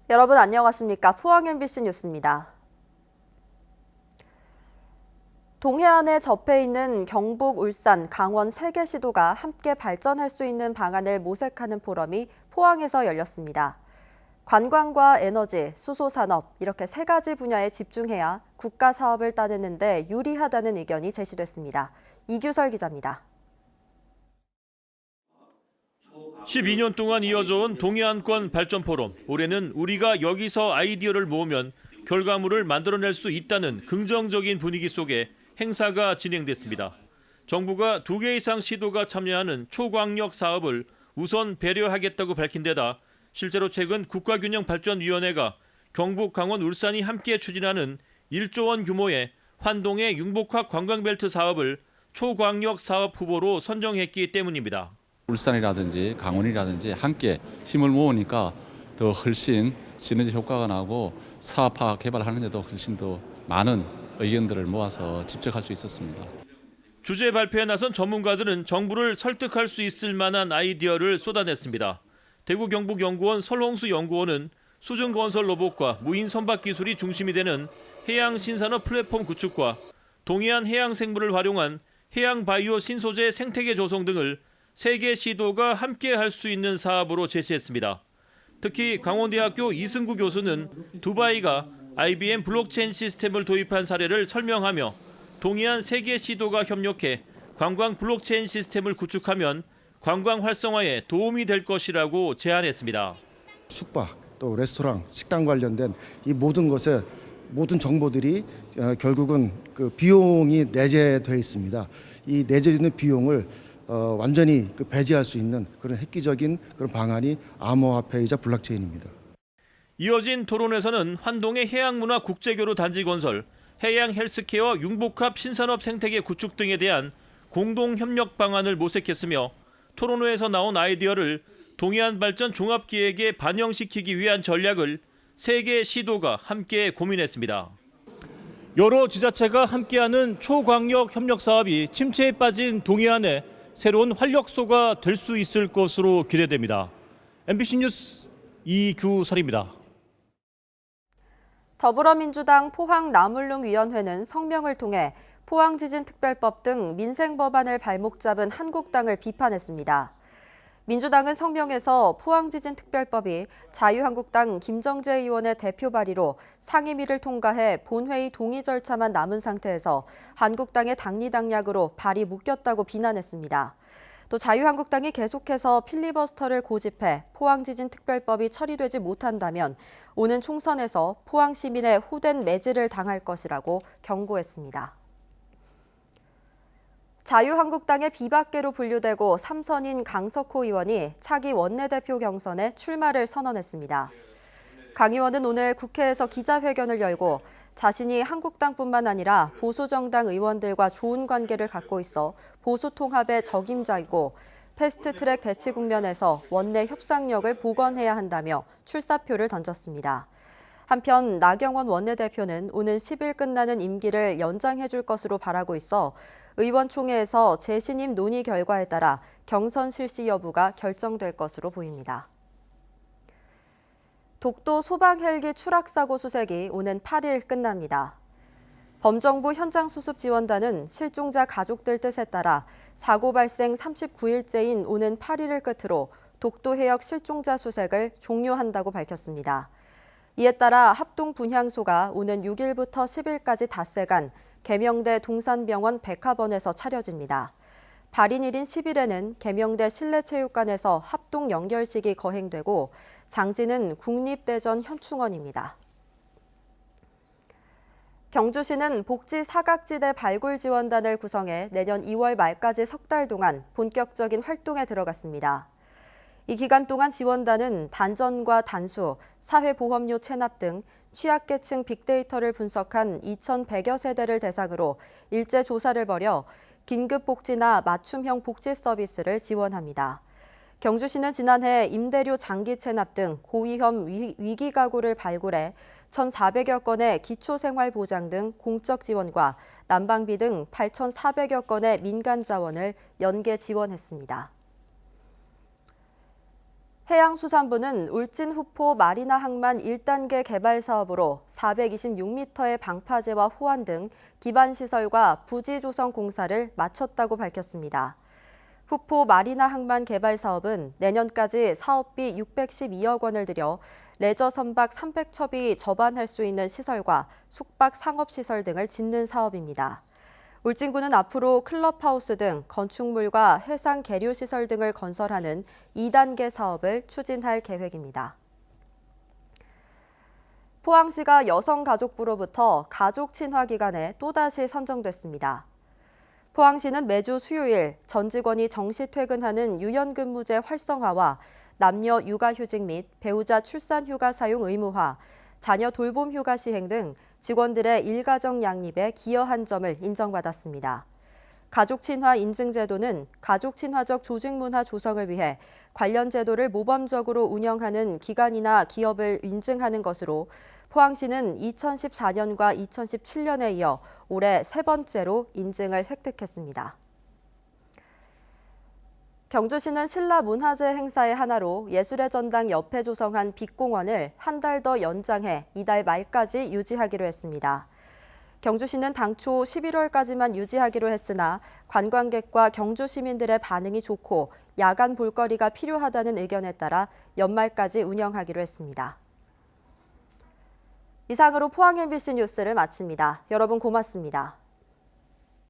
여러분 안녕하십니까? 포항 MBC 뉴스입니다. 동해안에 접해 있는 경북, 울산, 강원 3개 시도가 함께 발전할 수 있는 방안을 모색하는 포럼이 포항에서 열렸습니다. 관광과 에너지, 수소산업 이렇게 3가지 분야에 집중해야 국가 사업을 따내는 데 유리하다는 의견이 제시됐습니다. 이규설 기자입니다. 12년 동안 이어져온 동해안권 발전 포럼. 올해는 우리가 여기서 아이디어를 모으면 결과물을 만들어낼 수 있다는 긍정적인 분위기 속에 행사가 진행됐습니다. 정부가 2개 이상 시도가 참여하는 초광역 사업을 우선 배려하겠다고 밝힌 데다 실제로 최근 국가균형발전위원회가 경북, 강원, 울산이 함께 추진하는 1조 원 규모의 환동의 융복합 관광벨트 사업을 초광역 사업 후보로 선정했기 때문입니다. 울산이라든지 강원이라든지 함께 힘을 모으니까 더 훨씬 시너지 효과가 나고 사업화 개발하는 데도 훨씬 더 많은 의견들을 모아서 집적할 수 있었습니다. 주제 발표에 나선 전문가들은 정부를 설득할 수 있을 만한 아이디어를 쏟아냈습니다. 대구 경북연구원 설홍수 연구원은 수중건설 로봇과 무인 선박 기술이 중심이 되는 해양 신산업 플랫폼 구축과 동해안 해양 생물을 활용한 해양 바이오 신소재 생태계 조성 등을 3개 시도가 함께 할 수 있는 사업으로 제시했습니다. 특히 강원대학교 이승구 교수는 두바이가 IBM 블록체인 시스템을 도입한 사례를 설명하며 동해안 3개 시도가 협력해 관광 블록체인 시스템을 구축하면 관광 활성화에 도움이 될 것이라고 제안했습니다. 숙박, 또 레스토랑, 식당 관련된 이 모든 것에 모든 정보들이 결국은 그 비용이 내재되어 있습니다. 이 내재되는 비용을 완전히 배제할 수 있는 그런 획기적인 그런 방안이 암호화폐이자 블록체인입니다. 이어진 토론에서는 환동의 해양문화 국제교류 단지 건설, 해양 헬스케어 융복합 신산업 생태계 구축 등에 대한 공동 협력 방안을 모색했으며 토론회에서 나온 아이디어를 동해안 발전 종합기획에 반영시키기 위한 전략을 3개 시도가 함께 고민했습니다. 여러 지자체가 함께하는 초광역 협력 사업이 침체에 빠진 동해안에 새로운 활력소가 될 수 있을 것으로 기대됩니다. MBC 뉴스 이규설입니다. 더불어민주당 포항나물릉위원회는 성명을 통해 포항지진특별법 등 민생법안을 발목 잡은 한국당을 비판했습니다. 민주당은 성명에서 포항지진특별법이 자유한국당 김정재 의원의 대표 발의로 상임위를 통과해 본회의 동의 절차만 남은 상태에서 한국당의 당리당략으로 발의 묶였다고 비난했습니다. 또 자유한국당이 계속해서 필리버스터를 고집해 포항지진특별법이 처리되지 못한다면 오는 총선에서 포항 시민의 호된 매질을 당할 것이라고 경고했습니다. 자유한국당의 비박계로 분류되고 3선인 강석호 의원이 차기 원내대표 경선에 출마를 선언했습니다. 강 의원은 오늘 국회에서 기자회견을 열고 자신이 한국당뿐만 아니라 보수정당 의원들과 좋은 관계를 갖고 있어 보수 통합의 적임자이고 패스트트랙 대치 국면에서 원내 협상력을 복원해야 한다며 출사표를 던졌습니다. 한편 나경원 원내대표는 오는 10일 끝나는 임기를 연장해 줄 것으로 바라고 있어 의원총회에서 재신임 논의 결과에 따라 경선 실시 여부가 결정될 것으로 보입니다. 독도 소방 헬기 추락 사고 수색이 오는 8일 끝납니다. 범정부 현장수습지원단은 실종자 가족들 뜻에 따라 사고 발생 39일째인 오는 8일을 끝으로 독도 해역 실종자 수색을 종료한다고 밝혔습니다. 이에 따라 합동 분향소가 오는 6일부터 10일까지 닷새간 계명대 동산병원 백합원에서 차려집니다. 발인일인 10일에는 계명대 실내체육관에서 합동 연결식이 거행되고 장지는 국립대전 현충원입니다. 경주시는 복지 사각지대 발굴 지원단을 구성해 내년 2월 말까지 석 달 동안 본격적인 활동에 들어갔습니다. 이 기간 동안 지원단은 단전과 단수, 사회보험료 체납 등 취약계층 빅데이터를 분석한 2,100여 세대를 대상으로 일제 조사를 벌여 긴급복지나 맞춤형 복지 서비스를 지원합니다. 경주시는 지난해 임대료 장기 체납 등 고위험 위기 가구를 발굴해 1,400여 건의 기초생활보장 등 공적 지원과 난방비 등 8,400여 건의 민간 자원을 연계 지원했습니다. 해양수산부는 울진 후포 마리나 항만 1단계 개발 사업으로 426m의 방파제와 호환 등 기반시설과 부지 조성 공사를 마쳤다고 밝혔습니다. 후포 마리나 항만 개발 사업은 내년까지 사업비 612억 원을 들여 레저 선박 300척이 접안할 수 있는 시설과 숙박 상업시설 등을 짓는 사업입니다. 울진군은 앞으로 클럽하우스 등 건축물과 해상 계류시설 등을 건설하는 2단계 사업을 추진할 계획입니다. 포항시가 여성가족부로부터 가족 친화 기간에 또다시 선정됐습니다. 포항시는 매주 수요일 전 직원이 정시 퇴근하는 유연근무제 활성화와 남녀 육아휴직 및 배우자 출산휴가 사용 의무화, 자녀 돌봄 휴가 시행 등 직원들의 일가정 양립에 기여한 점을 인정받았습니다. 가족 친화 인증 제도는 가족 친화적 조직 문화 조성을 위해 관련 제도를 모범적으로 운영하는 기관이나 기업을 인증하는 것으로 포항시는 2014년과 2017년에 이어 올해 세 번째로 인증을 획득했습니다. 경주시는 신라문화재 행사의 하나로 예술의 전당 옆에 조성한 빛공원을 한 달 더 연장해 이달 말까지 유지하기로 했습니다. 경주시는 당초 11월까지만 유지하기로 했으나 관광객과 경주 시민들의 반응이 좋고 야간 볼거리가 필요하다는 의견에 따라 연말까지 운영하기로 했습니다. 이상으로 포항 MBC 뉴스를 마칩니다. 여러분 고맙습니다.